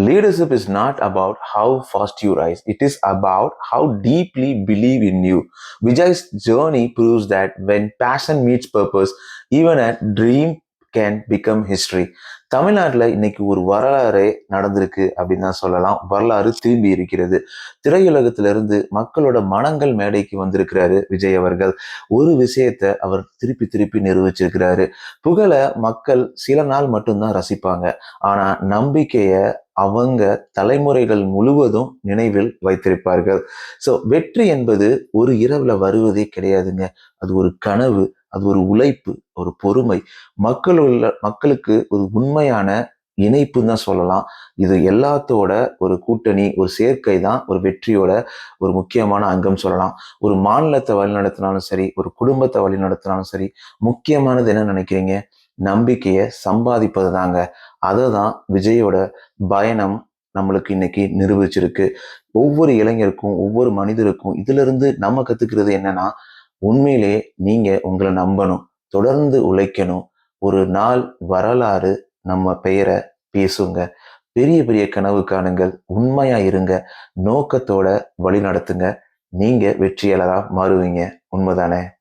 Leadership is not about how fast you rise, it is about how deeply believe in you. Vijay's journey proves that when passion meets purpose, even a dream can become history. தமிழ்நாட்டில் இன்னைக்கு ஒரு வரலாறு நடந்திருக்கு அப்படின்னு தான் சொல்லலாம். வரலாறு திரும்பி இருக்கிறது. திரையுலகத்திலிருந்து மக்களோட மனங்கள் மேடைக்கு வந்திருக்கிறாரு விஜய் அவர்கள். ஒரு விஷயத்த அவர் திருப்பி திருப்பி நிரூபிச்சிருக்கிறாரு. புகழ மக்கள் சில நாள் மட்டும்தான் ரசிப்பாங்க. ஆனா நம்பிக்கைய அவங்க தலைமுறைகள் முழுவதும் நினைவில் வைத்திருப்பார்கள். ஸோ வெற்றி என்பது ஒரு இரவுல வருவதே கிடையாதுங்க. அது ஒரு கனவு, அது ஒரு உழைப்பு, ஒரு பொறுமை, மக்களுக்கு ஒரு உண்மையான இணைப்புன்னு தான் சொல்லலாம். இது எல்லாத்தோட ஒரு கூட்டணி, ஒரு சேர்க்கை தான் ஒரு வெற்றியோட ஒரு முக்கியமான அங்கம் சொல்லலாம். ஒரு மாநிலத்தை வழிநடத்தினாலும் சரி, ஒரு குடும்பத்தை வழிநடத்தினாலும் சரி, முக்கியமானது என்ன நினைக்கிறீங்க? நம்பிக்கையை சம்பாதிப்பது தாங்க. அதுதான் விஜயோட பயணம் நம்மளுக்கு இன்னைக்கு நிரூபிச்சிருக்கு. ஒவ்வொரு இளைஞருக்கும், ஒவ்வொரு மனிதருக்கும் இதுல இருந்து நம்ம கத்துக்கிறது என்னன்னா, உண்மையிலே நீங்க உங்களை நம்பணும், தொடர்ந்து உழைக்கணும். ஒரு நாள் வரலாறு நம்ம பெயரை பேசுங்க. பெரிய பெரிய கனவு காணுங்கள், உண்மையா இருங்க, நோக்கத்தோட வழி நடத்துங்க. நீங்க வெற்றியாளரா மாறுவீங்க. உண்மைதானே?